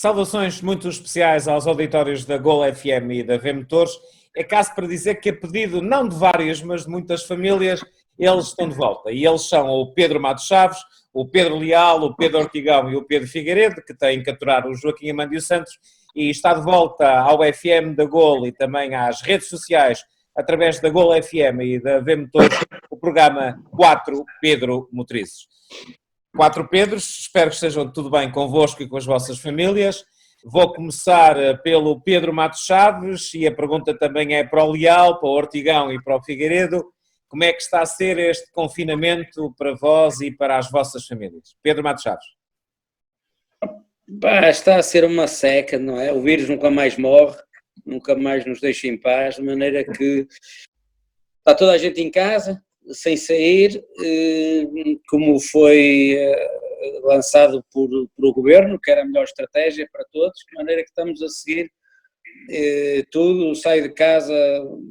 Saudações muito especiais aos auditórios da Gol FM e da V-Motores. É caso para dizer que, a pedido não de várias, mas de muitas famílias, eles estão de volta. E eles são o Pedro Matos Chaves, o Pedro Leal, o Pedro Ortigão e o Pedro Figueiredo, que têm que aturar o Joaquim Amandio Santos, e está de volta ao FM da Gol e também às redes sociais, através da Gol FM e da V-Motores, o programa 4 Pedro Motrizes. 4 Pedros, espero que estejam tudo bem convosco e com as vossas famílias. Vou começar pelo Pedro Matos Chaves e a pergunta também é para o Leal, para o Ortigão e para o Figueiredo. Como é que está a ser este confinamento para vós e para as vossas famílias? Pedro Matos Chaves. Está a ser uma seca, não é? O vírus nunca mais morre, nunca mais nos deixa em paz, de maneira que está toda a gente em casa, sem sair, como foi lançado por o governo, que era a melhor estratégia para todos, de maneira que estamos a seguir tudo. Saio de casa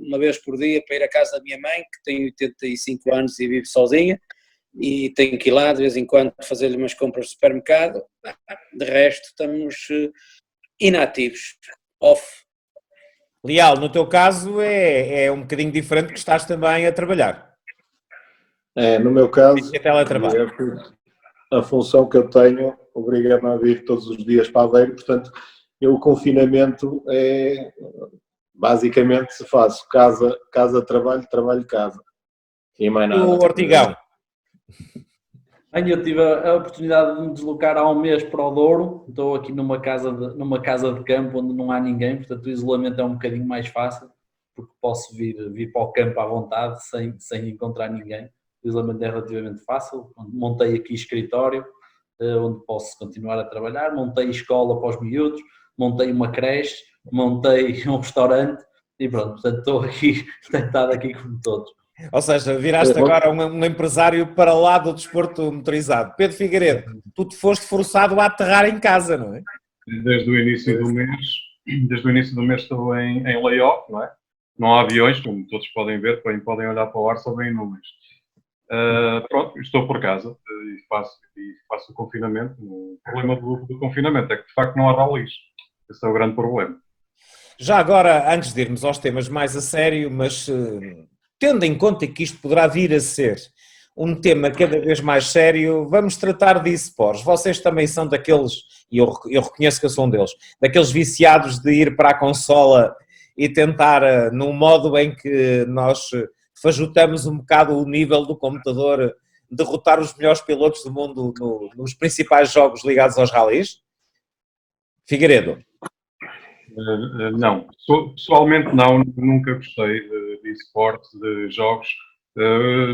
uma vez por dia para ir à casa da minha mãe, que tem 85 anos e vive sozinha, e tenho que ir lá de vez em quando fazer-lhe umas compras de supermercado. De resto estamos inativos, off. Leal, no teu caso é um bocadinho diferente, que estás também a trabalhar. No meu caso, a função que eu tenho obriga-me a vir todos os dias para Aveiro, portanto, o confinamento é, basicamente, se faço casa, trabalho, casa, e mais nada. O Ortigão. Eu tive a oportunidade de me deslocar há um mês para o Douro, estou aqui numa casa de campo onde não há ninguém, portanto o isolamento é um bocadinho mais fácil, porque posso vir para o campo à vontade, sem encontrar ninguém. O isolamento é relativamente fácil. Montei aqui escritório, onde posso continuar a trabalhar, montei escola para os miúdos, montei uma creche, montei um restaurante e pronto, portanto estou aqui, tentado aqui como todos. Ou seja, viraste agora um empresário para lá do desporto motorizado. Pedro Figueiredo, tu te foste forçado a aterrar em casa, não é? Desde o início do mês estou em layoff, não é? Não há aviões, como todos podem ver, podem olhar para o ar, só vêm nuvens. Pronto, estou por casa e faço o confinamento. O problema do confinamento é que de facto não há ralis. Esse é o grande problema. Já agora, antes de irmos aos temas mais a sério, mas tendo em conta que isto poderá vir a ser um tema cada vez mais sério, vamos tratar de esportes. Vocês também são daqueles, e eu reconheço que eu sou um deles, daqueles viciados de ir para a consola e tentar, num modo em que nós fajutamos um bocado o nível do computador, derrotar os melhores pilotos do mundo nos principais jogos ligados aos ralis? Figueiredo? Não, pessoalmente não, nunca gostei de esportes, de jogos.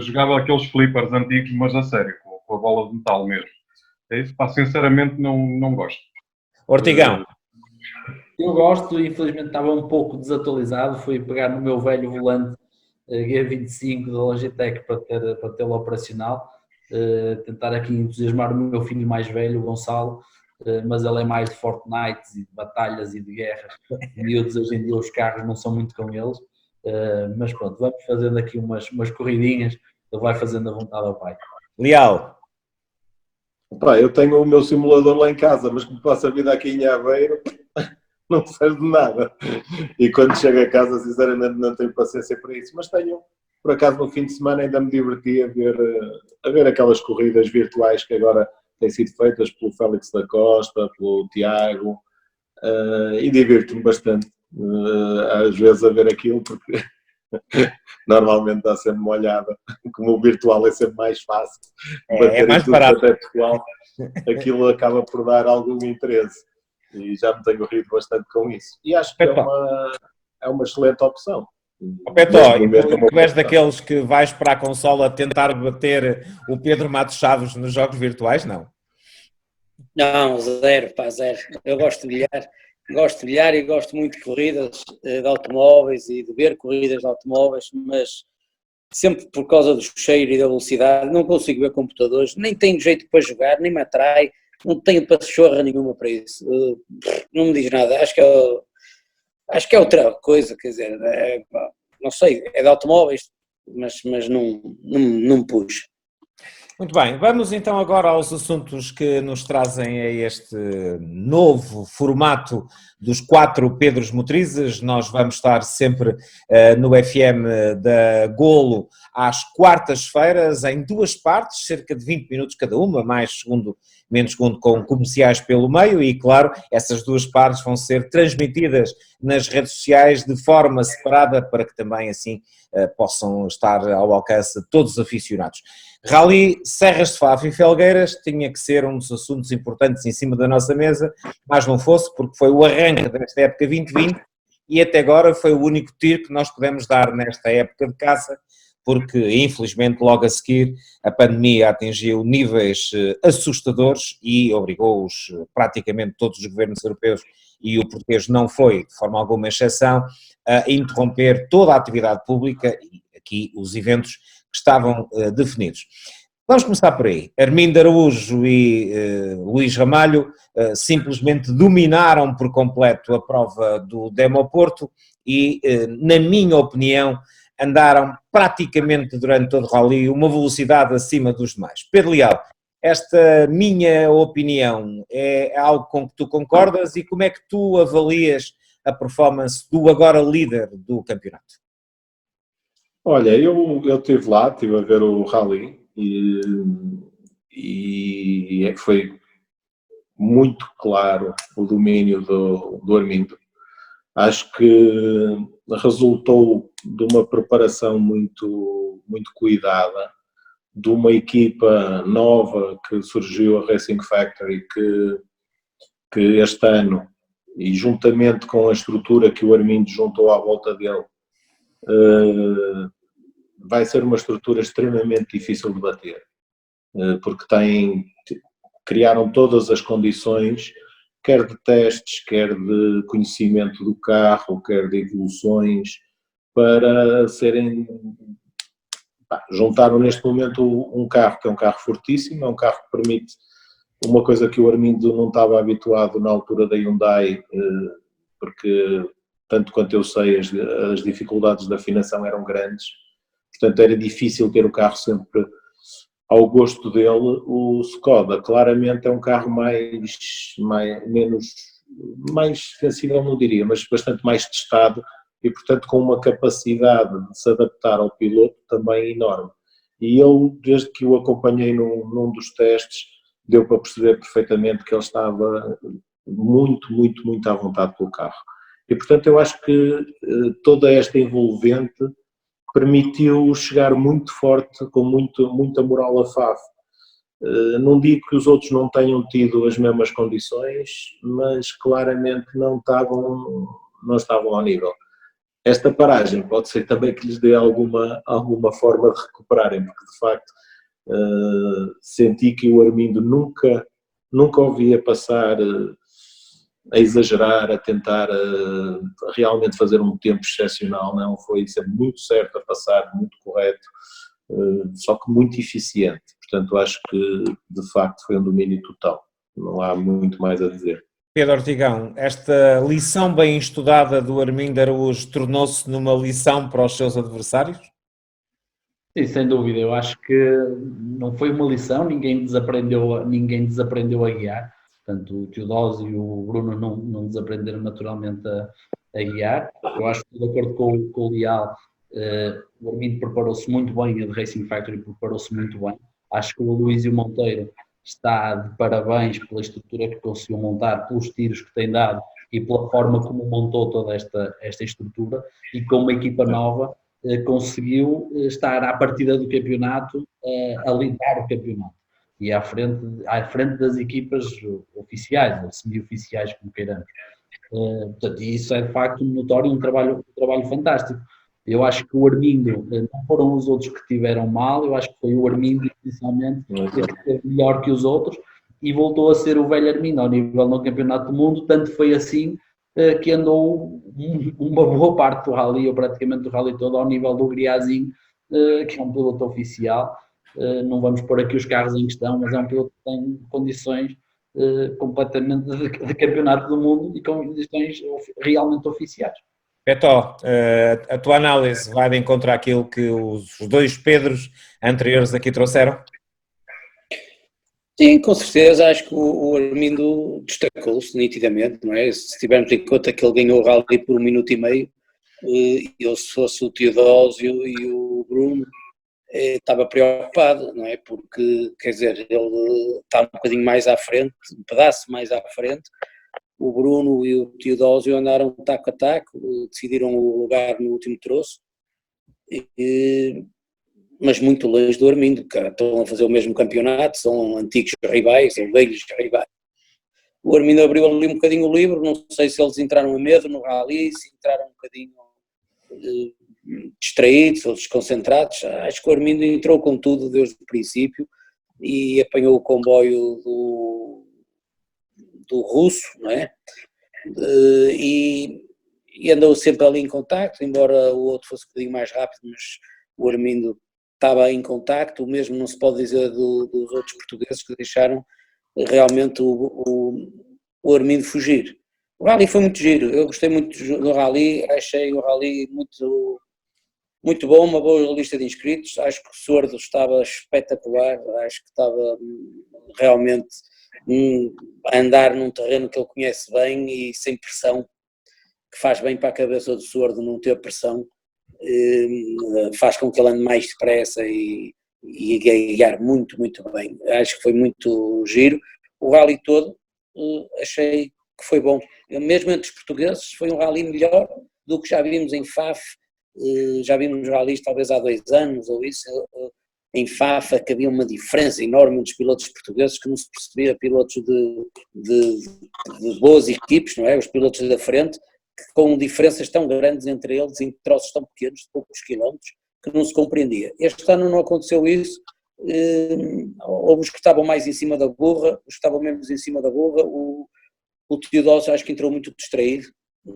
Jogava aqueles flippers antigos, mas a sério, com a bola de metal mesmo. Sinceramente não gosto. Ortigão? Eu gosto, infelizmente estava um pouco desatualizado, fui pegar no meu velho volante G25 da Logitech para tê-lo operacional, tentar aqui entusiasmar o meu filho mais velho, o Gonçalo, mas ele é mais de Fortnite e de batalhas e de guerras. Miúdos, hoje em dia os carros não são muito com eles, mas pronto, vamos fazendo aqui umas corridinhas, ele vai fazendo a vontade ao pai. Leal? Eu tenho o meu simulador lá em casa, mas como passo a vida aqui em Aveiro, não serve de nada. E quando chego a casa, sinceramente, não tenho paciência para isso. Mas tenho, por acaso, no fim de semana ainda me diverti a ver aquelas corridas virtuais que agora têm sido feitas pelo Félix da Costa, pelo Tiago, e divirto-me bastante, às vezes, a ver aquilo, porque normalmente dá sempre uma olhada. Como o virtual é sempre mais fácil, é mais barato. Até pessoal, aquilo acaba por dar algum interesse. E já me tenho rido bastante com isso. E acho que é uma excelente opção. Petó, e tu és daqueles que vais para a consola tentar bater o Pedro Matos Chaves nos jogos virtuais? Não? Não, zero. Eu gosto de bilhar e gosto muito de corridas de automóveis e de ver corridas de automóveis, mas sempre por causa do cheiro e da velocidade, não consigo ver computadores, nem tenho jeito para jogar, nem me atrai. Não tenho pachorra nenhuma para isso, não me diz nada, acho que é outra coisa, quer dizer, não sei, é de automóveis, mas não me puxa. Muito bem, vamos então agora aos assuntos que nos trazem a este novo formato dos 4 Pedros Motrizes. Nós vamos estar sempre no FM da Golo às quartas-feiras, em 2 partes, cerca de 20 minutos cada uma, mais segundo, menos segundo, com comerciais pelo meio e, claro, essas 2 partes vão ser transmitidas nas redes sociais de forma separada para que também assim possam estar ao alcance de todos os aficionados. Rally Serras de Faf e Felgueiras tinha que ser um dos assuntos importantes em cima da nossa mesa, mas não fosse, porque foi o arranque desta época 2020 e até agora foi o único tiro que nós pudemos dar nesta época de caça, porque infelizmente logo a seguir a pandemia atingiu níveis assustadores e obrigou-os praticamente todos os governos europeus, e o português não foi de forma alguma exceção, a interromper toda a atividade pública e aqui os eventos que estavam definidos. Vamos começar por aí. Armindo Araújo e Luís Ramalho simplesmente dominaram por completo a prova do Demo Porto e, na minha opinião, andaram praticamente durante todo o rally uma velocidade acima dos demais. Pedro Leal, esta minha opinião é algo com que tu concordas e como é que tu avalias a performance do agora líder do campeonato? Olha, eu estive lá, estive a ver o rally e foi muito claro o domínio do Armindo. Acho que resultou de uma preparação muito, muito cuidada, de uma equipa nova que surgiu, a Racing Factory, que este ano, e juntamente com a estrutura que o Armindo juntou à volta dele, vai ser uma estrutura extremamente difícil de bater, porque criaram todas as condições, quer de testes, quer de conhecimento do carro, quer de evoluções, para serem... juntaram neste momento um carro que é um carro fortíssimo, é um carro que permite uma coisa que o Armindo não estava habituado na altura da Hyundai, porque, tanto quanto eu sei, as dificuldades da afinação eram grandes, portanto era difícil ter o carro sempre ao gosto dele. O Skoda claramente é um carro mais sensível, não diria, mas bastante mais testado e, portanto, com uma capacidade de se adaptar ao piloto também enorme. E ele, desde que o acompanhei num dos testes, deu para perceber perfeitamente que ele estava muito, muito, muito à vontade pelo carro. E, portanto, eu acho que toda esta envolvente permitiu chegar muito forte, com muita moral a Faf. Não digo que os outros não tenham tido as mesmas condições, mas claramente não estavam ao nível. Esta paragem pode ser também que lhes dê alguma forma de recuperarem, porque de facto senti que o Armindo nunca ouvia passar a exagerar, a tentar realmente fazer um tempo excepcional, não, foi sempre muito certo a passar, muito correto, só que muito eficiente. Portanto, acho que de facto foi um domínio total, não há muito mais a dizer. Pedro Ortigão, esta lição bem estudada do Armindo Araújo tornou-se numa lição para os seus adversários? Sim, sem dúvida. Eu acho que não foi uma lição, ninguém desaprendeu a guiar. Portanto, o Teodósio e o Bruno não desaprenderam naturalmente a guiar. Eu acho que, de acordo com o Leal, o Armindo preparou-se muito bem, a de Racing Factory preparou-se muito bem. Acho que o Luís e o Monteiro está de parabéns pela estrutura que conseguiu montar, pelos tiros que tem dado e pela forma como montou toda esta estrutura, e com uma equipa nova conseguiu estar à partida do campeonato, a liderar o campeonato e à frente das equipas oficiais ou semi-oficiais, como queiramos. Portanto, isso é de facto notório, um trabalho fantástico. Eu acho que o Armindo, não foram os outros que tiveram mal, eu acho que foi o Armindo, essencialmente, que esteve melhor que os outros e voltou a ser o velho Armindo ao nível no Campeonato do Mundo. Tanto foi assim que andou uma boa parte do rally, ou praticamente do rally todo, ao nível do Griazinho, que é um piloto oficial. Não vamos pôr aqui os carros em questão, mas é um piloto que tem condições completamente de Campeonato do Mundo e condições realmente oficiais. Beto, a tua análise vai de encontro àquilo que os 2 Pedros anteriores aqui trouxeram? Sim, com certeza, acho que o Armindo destacou-se nitidamente, não é? Se tivermos em conta que ele ganhou o rally por 1 minuto e meio, eu se fosse o Teodósio e o Bruno, estava preocupado, não é? Porque, quer dizer, ele está um bocadinho mais à frente, um pedaço mais à frente, o Bruno e o Teodósio andaram taco a taco, decidiram o lugar no último troço, mas muito longe do Armindo, cara. Estão a fazer o mesmo campeonato, são antigos rivais, são velhos rivais. O Armindo abriu ali um bocadinho o livro, não sei se eles entraram a medo no rally, se entraram um bocadinho distraídos ou desconcentrados. Acho que o Armindo entrou com tudo desde o princípio e apanhou o comboio do russo, não é? E andou sempre ali em contacto, embora o outro fosse um bocadinho mais rápido, mas o Armindo estava em contacto. O mesmo não se pode dizer dos outros portugueses que deixaram realmente o Armindo fugir. O rally foi muito giro, eu gostei muito do rally, achei o rally muito, muito bom, uma boa lista de inscritos, acho que o Sordo estava espetacular, acho que estava realmente a andar num terreno que ele conhece bem e sem pressão, que faz bem para a cabeça do Sordo não ter pressão, faz com que ele ande mais depressa e guiar muito, muito bem. Acho que foi muito giro. O rally todo achei que foi bom. Mesmo entre os portugueses foi um rally melhor do que já vimos em Faf, já vimos rallies talvez há 2 anos ou isso, em Fafa, que havia uma diferença enorme entre os pilotos portugueses, que não se percebia, pilotos de boas equipes, não é? Os pilotos da frente, com diferenças tão grandes entre eles, em troços tão pequenos, de poucos quilómetros, que não se compreendia. Este ano não aconteceu isso, houve os que estavam mais em cima da burra, os que estavam menos em cima da burra. O Teodósio acho que entrou muito distraído,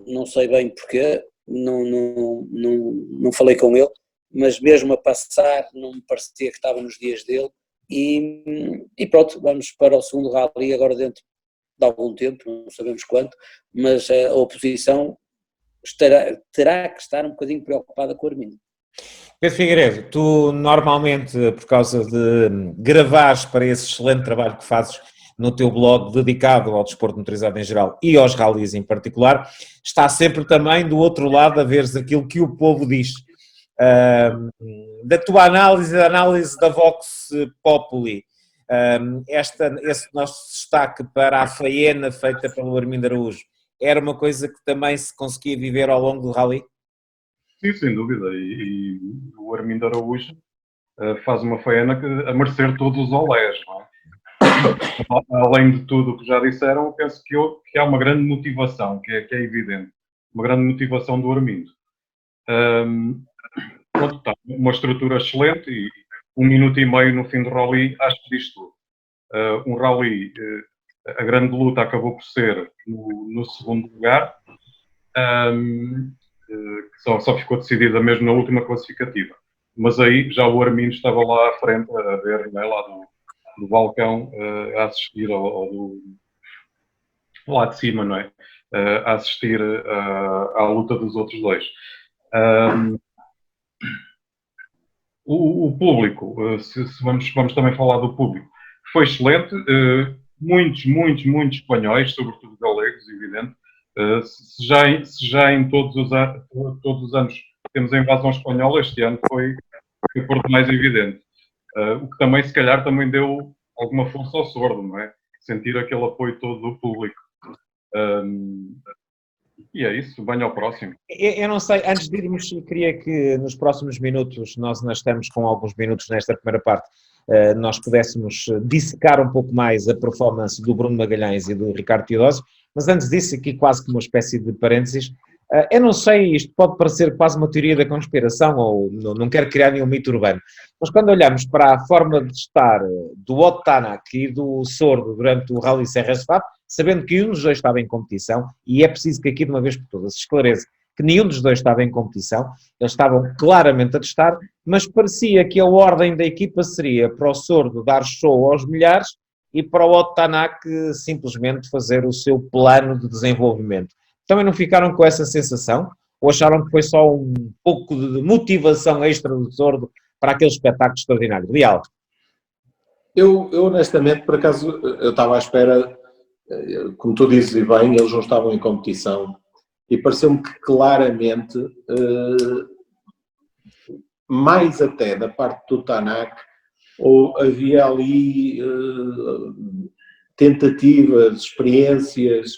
não sei bem porquê, não falei com ele, mas mesmo a passar não me parecia que estava nos dias dele, e pronto, vamos para o segundo rally agora dentro de algum tempo, não sabemos quanto, mas a oposição terá que estar um bocadinho preocupada com o Armindo. Pedro Figueiredo, tu normalmente, por causa de gravares para esse excelente trabalho que fazes no teu blog dedicado ao desporto motorizado em geral e aos rallies em particular, está sempre também do outro lado a veres aquilo que o povo diz. Da tua análise, da análise da Vox Populi, esse nosso destaque para a faena feita pelo Armindo Araújo, era uma coisa que também se conseguia viver ao longo do rally? Sim, sem dúvida. E o Armindo Araújo faz uma faena a merecer todos os olés, não é? Além de tudo o que já disseram, eu penso que há uma grande motivação, que é evidente. Uma grande motivação do Armindo. Pronto, está uma estrutura excelente e 1 minuto e meio no fim do rally, acho que diz tudo. Um rally, a grande luta acabou por ser no segundo lugar, que só ficou decidida mesmo na última classificativa. Mas aí já o Armindo estava lá à frente a ver, né, lá do balcão, a assistir lá de cima, não é? A assistir à luta dos outros dois. O público, se vamos também falar do público, foi excelente. Muitos espanhóis, sobretudo galegos, evidente. Se já em todos os anos temos a invasão espanhola, este ano foi por demais evidente. O que também, se calhar, também deu alguma força ao Sordo, não é? Sentir aquele apoio todo do público. E é isso, venha ao próximo. Eu não sei, antes de irmos, queria que nos próximos minutos, nós estamos com alguns minutos nesta primeira parte, nós pudéssemos dissecar um pouco mais a performance do Bruno Magalhães e do Ricardo Teodósio, mas antes disso, aqui quase que uma espécie de parênteses, eu não sei, isto pode parecer quase uma teoria da conspiração, ou não quero criar nenhum mito urbano, mas quando olhamos para a forma de estar do Otto Tanak e do Sordo durante o Rally Serras de Faf, sabendo que um dos dois estava em competição, e é preciso que aqui de uma vez por todas se esclareça que nenhum dos dois estava em competição, eles estavam claramente a testar, mas parecia que a ordem da equipa seria para o Sordo dar show aos milhares e para o Otto Tanak simplesmente fazer o seu plano de desenvolvimento. Também não ficaram com essa sensação? Ou acharam que foi só um pouco de motivação extra do Sordo para aquele espetáculo extraordinário? Leal? Eu honestamente, por acaso, eu estava à espera, como tu dizes e bem, eles não estavam em competição e pareceu-me que claramente, mais até da parte do Tanak, ou havia ali tentativas, experiências,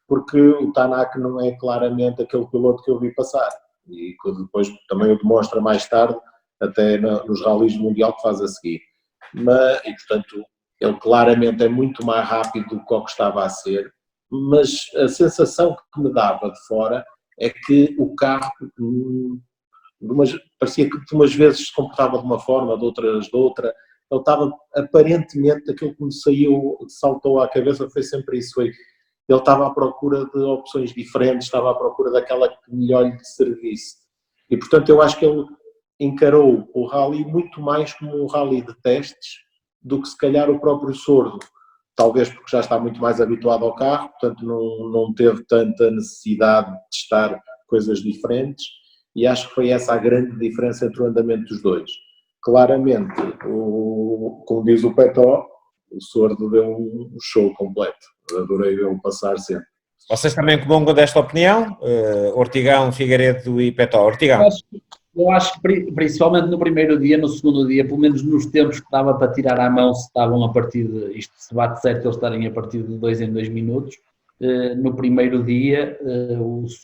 porque o Tanak não é claramente aquele piloto que eu vi passar e que depois também o demonstra mais tarde, até nos ralis mundial que faz a seguir. E portanto, ele claramente é muito mais rápido do que o que estava a ser, mas a sensação que me dava de fora é que o carro parecia que de umas vezes se comportava de uma forma, de outras de outra. Ele estava, aparentemente, aquilo que me saltou à cabeça foi sempre isso. Ele estava à procura de opções diferentes, estava à procura daquela que melhor lhe servisse. E, portanto, eu acho que ele encarou o rally muito mais como um rally de testes do que, se calhar, o próprio Sordo. Talvez porque já está muito mais habituado ao carro, portanto, não teve tanta necessidade de testar coisas diferentes. E acho que foi essa a grande diferença entre o andamento dos dois. Claramente, como diz o Petó, o Sordo deu um show completo. Adorei vê-lo passar sempre. Vocês também comungam desta opinião? Ortigão, Figueiredo e Petó. Ortigão. Eu acho que principalmente no primeiro dia, no segundo dia, pelo menos nos tempos que estava para tirar à mão, se estavam a partir de, isto se bate certo, eles estarem a partir de 2 em 2 minutos. No primeiro dia,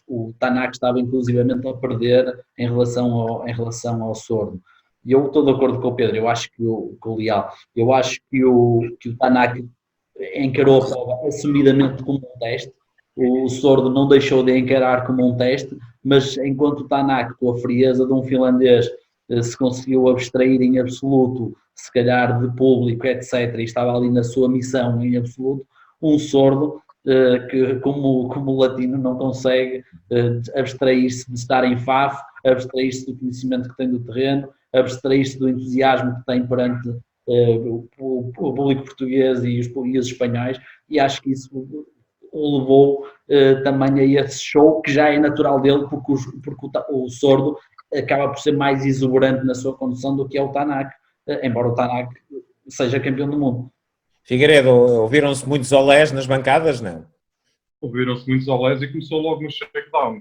o Tanak estava inclusivamente a perder em relação ao Sordo. E eu estou de acordo com o Pedro, eu acho que o Leal, eu acho que o Tanak encarou a prova assumidamente como um teste. O Sordo não deixou de encarar como um teste, mas enquanto o Tanak, com a frieza de um finlandês, se conseguiu abstrair em absoluto, se calhar de público, etc., e estava ali na sua missão em absoluto, um Sordo que, como o latino, não consegue abstrair-se de estar em FAF, abstrair-se do conhecimento que tem do terreno, abstrair-se do entusiasmo que tem perante o público português e os espanhóis, e acho que isso o levou também a esse show que já é natural dele, porque o Sordo acaba por ser mais exuberante na sua condução do que é o Tanak, embora o Tanak seja campeão do mundo. Figueiredo, ouviram-se muitos olés nas bancadas, não? Ouviram-se muitos olés e começou logo no shakedown.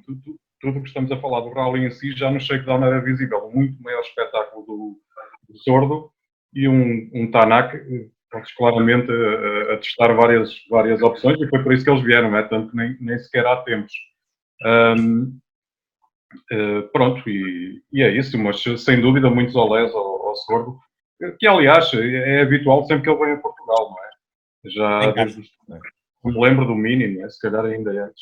Tudo o que estamos a falar do rally em si, já no shakedown era visível. Muito maior espetáculo do Sordo e um Tanak, claramente a testar várias opções, e foi por isso que eles vieram, não é? Tanto que nem sequer há tempos. Pronto, e é isso, mas sem dúvida muitos olés ao Sordo, que aliás é habitual sempre que ele vem a Portugal, não é? Já desde, me lembro do Mini, não é? Se calhar ainda antes,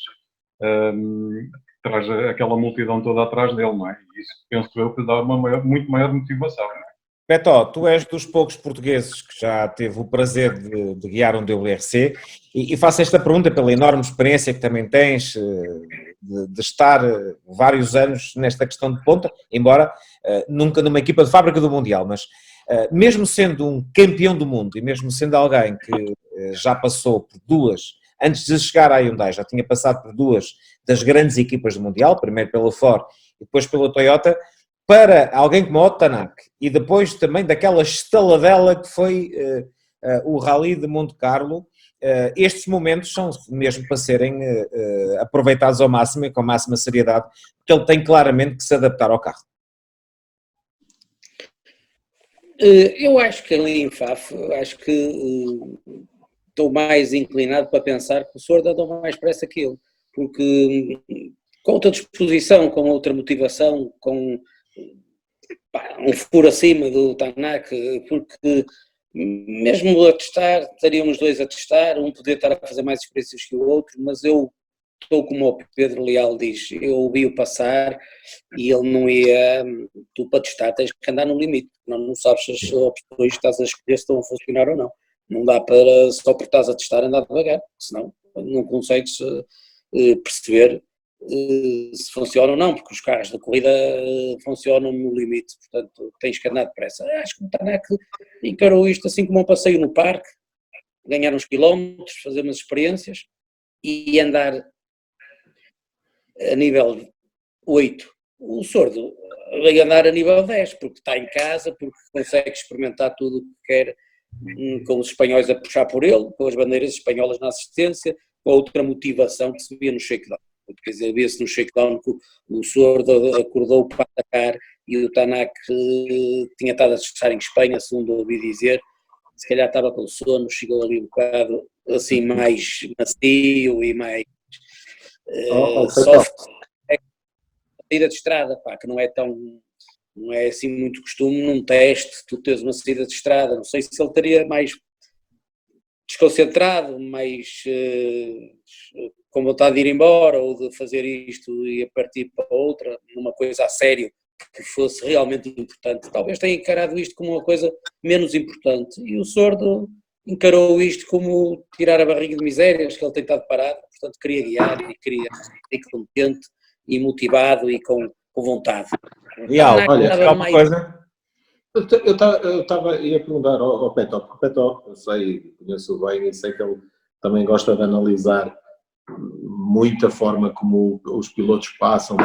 traz aquela multidão toda atrás dele, não é? E isso penso eu que dá uma muito maior motivação, não é? Petó, tu és dos poucos portugueses que já teve o prazer de guiar um WRC e faço esta pergunta pela enorme experiência que também tens de estar vários anos nesta questão de ponta, embora nunca numa equipa de fábrica do Mundial, mas mesmo sendo um campeão do mundo e mesmo sendo alguém que já passou por duas, antes de chegar à Hyundai, já tinha passado por duas das grandes equipas do Mundial, primeiro pela Ford e depois pela Toyota, para alguém como o Tanak, e depois também daquela estaladela que foi o Rally de Monte Carlo, estes momentos são mesmo para serem aproveitados ao máximo e com a máxima seriedade, porque ele tem claramente que se adaptar ao carro. Eu acho que ali em FAF, acho que estou mais inclinado para pensar que o Sordo andou mais pressa que ele, porque com outra disposição, com outra motivação, com um furo acima do Tanak, porque mesmo a testar, estaríamos os dois a testar, um poder estar a fazer mais experiências que o outro, mas eu estou como o Pedro Leal diz, eu ouvi-o passar e ele não ia, tu para testar tens que andar no limite, não sabes se as opções que estás a escolher estão a funcionar ou não, não dá para só porque estás a testar andar devagar, senão não consegues perceber se funciona ou não, porque os carros da corrida funcionam no limite, portanto tens que andar depressa. Acho que o Tanak encarou isto assim como um passeio no parque, ganhar uns quilómetros, fazer umas experiências e andar a nível 8. O Sordo vai andar a nível 10, porque está em casa, porque consegue experimentar tudo o que quer com os espanhóis a puxar por ele, com as bandeiras espanholas na assistência, com a outra motivação que se via no shakedown. Quer dizer, via-se no shakedown que o Sordo acordou para atacar e o Tanak tinha estado a testar em Espanha, segundo ouvi dizer, se calhar estava com sono, chegou ali um bocado assim mais macio e mais soft. É saída de estrada, pá, que não é assim muito costume num teste, tu tens uma saída de estrada, não sei se ele estaria mais desconcentrado, mais com vontade de ir embora ou de fazer isto e a partir para outra, numa coisa a sério, que fosse realmente importante. Talvez tenha encarado isto como uma coisa menos importante e o Sordo encarou isto como tirar a barriga de misérias, que ele tem estado parado, portanto queria guiar e queria ir contente e motivado e com vontade. Leal, olha, alguma coisa? Eu estava ia perguntar ao Petó, porque o Petó, eu sei, conheço bem e sei que ele também gosta de analisar muito a forma como os pilotos passam.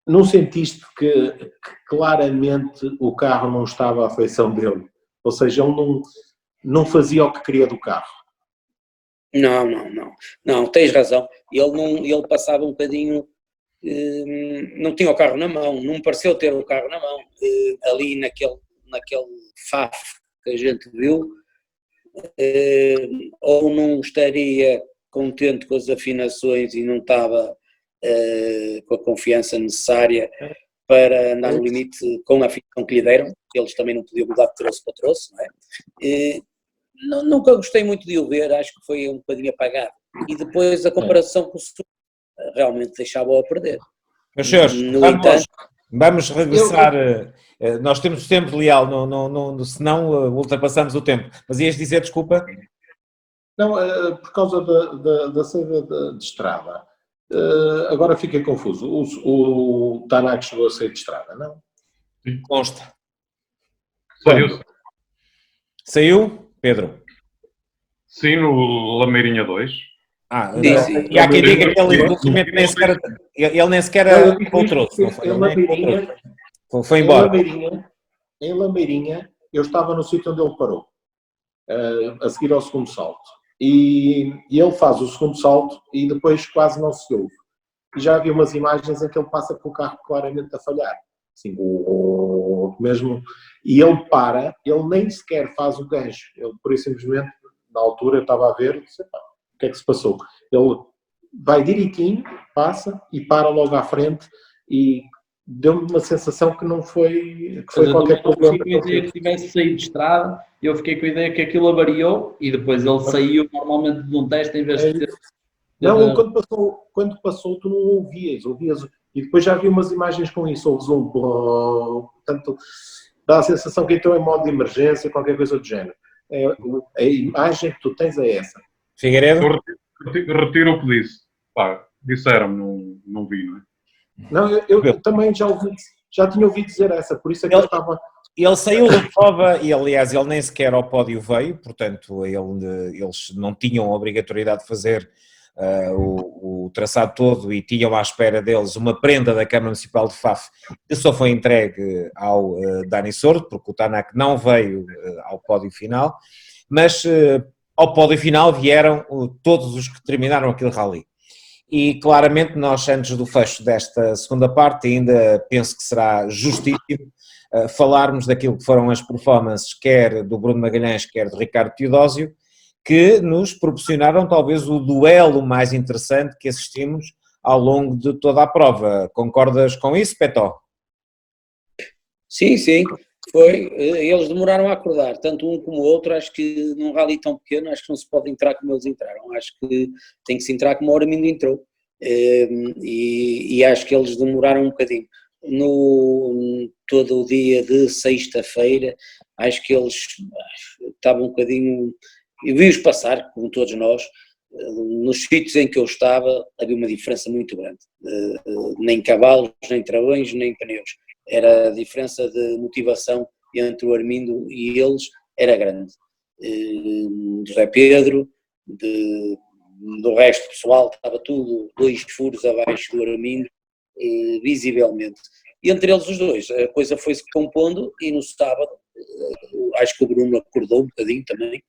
Não sentiste que claramente o carro não estava à feição dele? Ou seja, ele não fazia o que queria do carro? Não, tens razão. Ele passava um bocadinho, não tinha o carro na mão, não me pareceu ter o carro na mão. Ali naquele FAF que a gente viu, ou não estaria contente com as afinações e não estava com a confiança necessária para andar no limite com a afinação que lhe deram, eles também não podiam mudar de troço para troço, não é? Nunca gostei muito de o ver, acho que foi um bocadinho apagado. E depois a comparação com o Sul realmente deixava-o a perder. Meus senhores, vamos regressar. Nós temos tempo, Leal, senão ultrapassamos o tempo. Mas ias dizer, desculpa? Não, por causa da saída de estrada. Agora fiquei confuso. O Tanak chegou a sair de estrada, não? Consta. Saiu, Pedro? Sim, no Lameirinha 2. E há quem diga que ele nem sequer encontrou-se, não foi? Foi embora. Em Lameirinha, eu estava no sítio onde ele parou, a seguir ao segundo salto. E ele faz o segundo salto e depois quase não se ouve. E já havia umas imagens em que ele passa com o carro claramente a falhar. Assim, mesmo. E ele para, ele nem sequer faz o gancho. Ele, por isso, simplesmente, na altura, eu estava a ver, disse, o que é que se passou? Ele vai direitinho, passa e para logo à frente e deu-me uma sensação que não foi, que foi qualquer problema. Eu fiquei com a ideia que tivesse saído de estrada, eu fiquei com a ideia que aquilo avariou e depois ele saiu normalmente de um teste em vez de ter... Não, quando passou tu não ouvias e depois já vi umas imagens com isso, ouves um portanto dá a sensação que então é modo de emergência, qualquer coisa do género. A imagem que tu tens é essa. Figueiredo? Retiro o que disse. Pá, disseram-me, não vi, não é? Não, eu também já tinha ouvido dizer essa, por isso é que eu estava... Ele saiu da prova e, aliás, ele nem sequer ao pódio veio, portanto, eles não tinham a obrigatoriedade de fazer o traçado todo e tinham à espera deles uma prenda da Câmara Municipal de Faf que só foi entregue ao Dani Sordo, porque o Tanak não veio ao pódio final, mas ao pódio final vieram todos os que terminaram aquele rally. E claramente nós, antes do fecho desta segunda parte, ainda penso que será justíssimo falarmos daquilo que foram as performances quer do Bruno Magalhães, quer do Ricardo Teodósio, que nos proporcionaram talvez o duelo mais interessante que assistimos ao longo de toda a prova. Concordas com isso, Petó? Sim, foi. Eles demoraram a acordar, tanto um como o outro. Acho que num rally tão pequeno, acho que não se pode entrar como eles entraram. Acho que tem que se entrar como o Armindo entrou. E acho que eles demoraram um bocadinho. Todo o dia de sexta-feira, acho que eles estavam um bocadinho... Eu vi-os passar, como todos nós, nos sítios em que eu estava havia uma diferença muito grande, nem cavalos, nem travões, nem pneus, era a diferença de motivação entre o Armindo e eles era grande, José Pedro, do resto do pessoal, estava tudo 2 furos abaixo do Armindo, visivelmente, e entre eles os dois, a coisa foi-se compondo e no sábado acho que o Bruno acordou um bocadinho também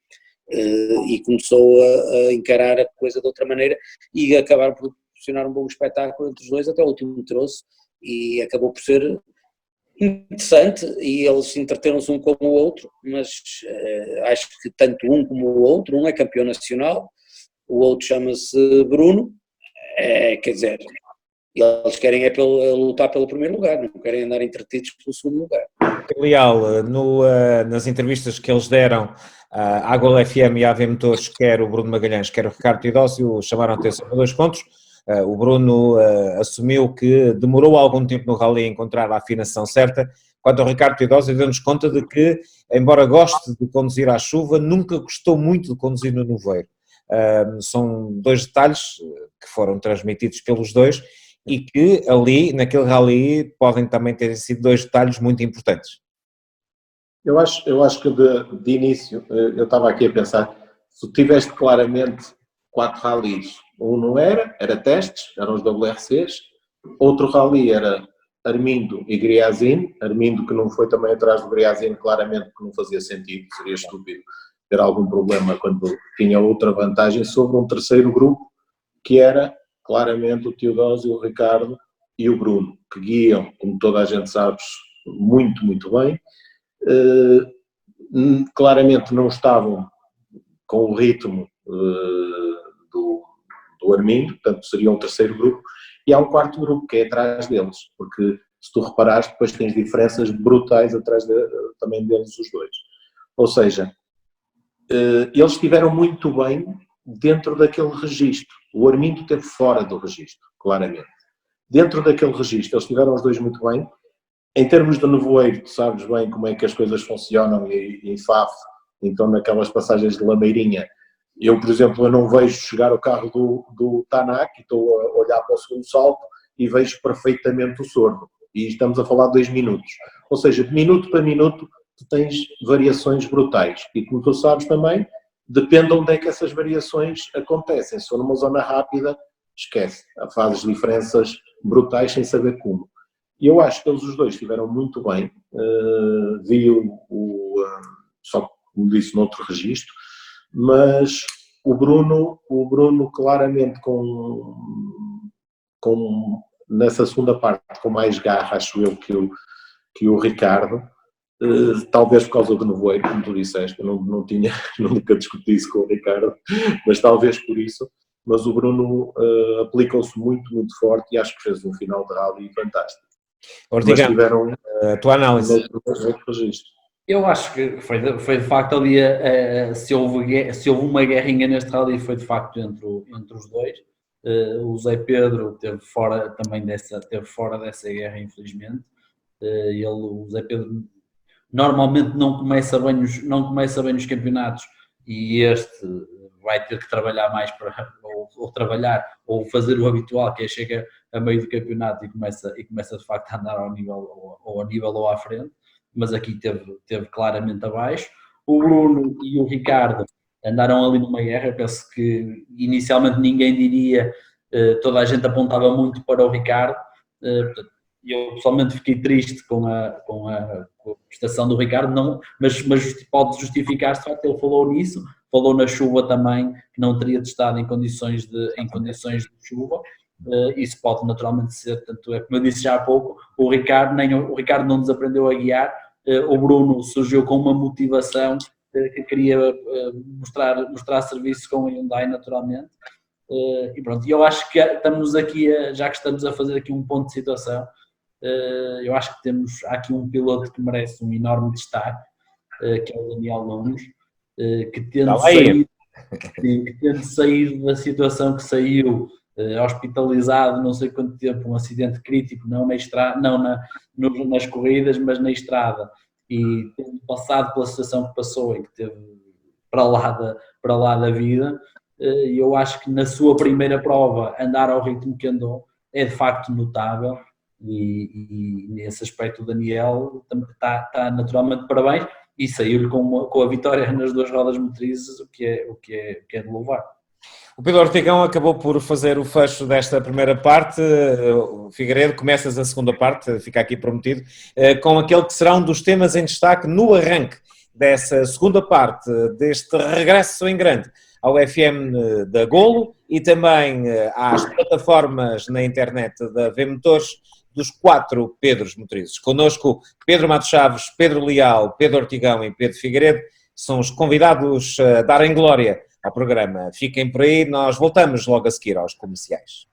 e começou a encarar a coisa de outra maneira e acabar por proporcionar um bom espetáculo entre os dois, até o último trouxe, e acabou por ser interessante e eles entreteram-se um com o outro, mas acho que tanto um como o outro, um é campeão nacional, o outro chama-se Bruno, quer dizer, eles querem lutar pelo primeiro lugar, não querem andar entretidos pelo segundo lugar. Leal, nas entrevistas que eles deram à Gol FM e à AV Motores, quer o Bruno Magalhães, quer o Ricardo Teodósio, chamaram a atenção para 2 pontos. O Bruno assumiu que demorou algum tempo no rally a encontrar a afinação certa, quanto ao Ricardo Teodósio deu-nos conta de que, embora goste de conduzir à chuva, nunca gostou muito de conduzir no nevoeiro. São 2 detalhes que foram transmitidos pelos dois e que ali, naquele rally, podem também ter sido 2 detalhes muito importantes. Eu acho que de início, eu estava aqui a pensar, se tu tiveste claramente 4 rallies, um não era testes, eram os WRCs, outro rally era Armindo e Griazin, Armindo que não foi também atrás do Griazin, claramente porque não fazia sentido, seria estúpido ter algum problema quando tinha outra vantagem, sobre um terceiro grupo, que era claramente o Teodósio, o Ricardo e o Bruno, que guiam, como toda a gente sabe, muito, muito bem. Claramente não estavam com o ritmo do Armindo, portanto seria um terceiro grupo, e há um quarto grupo que é atrás deles, porque se tu reparares depois tens diferenças brutais atrás também deles os dois. Ou seja, eles estiveram muito bem dentro daquele registro. O Armindo esteve fora do registro, claramente. Dentro daquele registro, eles estiveram os dois muito bem. Em termos de nevoeiro, tu sabes bem como é que as coisas funcionam em FAF, então naquelas passagens de lameirinha, eu, por exemplo, eu não vejo chegar o carro do Tanak, e estou a olhar para o segundo salto e vejo perfeitamente o sordo. E estamos a falar de 2 minutos. Ou seja, de minuto para minuto, tu tens variações brutais. E como tu sabes também, depende onde é que essas variações acontecem. Se for numa zona rápida, esquece. Fazes diferenças brutais sem saber como. E eu acho que eles os dois estiveram muito bem. Vi só como disse, noutro registro, mas o Bruno claramente nessa segunda parte com mais garra, acho eu, que o Ricardo, talvez por causa do nevoeiro, como tu disseste, eu nunca discuti isso com o Ricardo, mas talvez por isso. Mas o Bruno aplicou-se muito, muito forte e acho que fez um final de rally fantástico. Ortigão, mas tiveram a tua análise. outro registro. Eu acho que foi de facto ali, se houve uma guerrinha neste rally, foi de facto entre os dois. O Zé Pedro esteve fora dessa guerra, infelizmente. O Zé Pedro normalmente não começa bem nos campeonatos, e este vai ter que trabalhar mais ou fazer o habitual, que é chega a meio do campeonato e começa de facto a andar ao nível ou à frente, mas aqui teve claramente abaixo. O Bruno e o Ricardo andaram ali numa guerra. Eu penso que inicialmente ninguém diria, toda a gente apontava muito para o Ricardo. Eu pessoalmente fiquei triste com a prestação do Ricardo, não, mas pode justificar-se, de facto ele falou nisso, falou na chuva também, que não teria testado em condições de chuva. Isso pode naturalmente ser, tanto é como eu disse já há pouco, o Ricardo não desaprendeu a guiar, o Bruno surgiu com uma motivação que queria mostrar serviço com a Hyundai naturalmente, e pronto, eu acho que estamos aqui, já que estamos a fazer aqui um ponto de situação, eu acho que há aqui um piloto que merece um enorme destaque, que é o Daniel Nunes, que tende sair da situação que saiu, hospitalizado não sei quanto tempo, um acidente crítico, não nas corridas, mas na estrada, e tendo passado pela situação que passou e que teve para lá da vida, eu acho que na sua primeira prova andar ao ritmo que andou é de facto notável, e nesse aspecto o Daniel está naturalmente parabéns, e saiu-lhe com a vitória nas 2 rodas motrizes, o que é de louvar. O Pedro Ortigão acabou por fazer o fecho desta primeira parte. Figueiredo, começas a segunda parte, fica aqui prometido, com aquele que será um dos temas em destaque no arranque dessa segunda parte, deste regresso em grande ao FM da Golo e também às plataformas na internet da V-Motores dos 4 Pedros Motorizes. Connosco Pedro Matos Chaves, Pedro Leal, Pedro Ortigão e Pedro Figueiredo são os convidados a darem glória ao programa. Fiquem por aí, nós voltamos logo a seguir aos comerciais.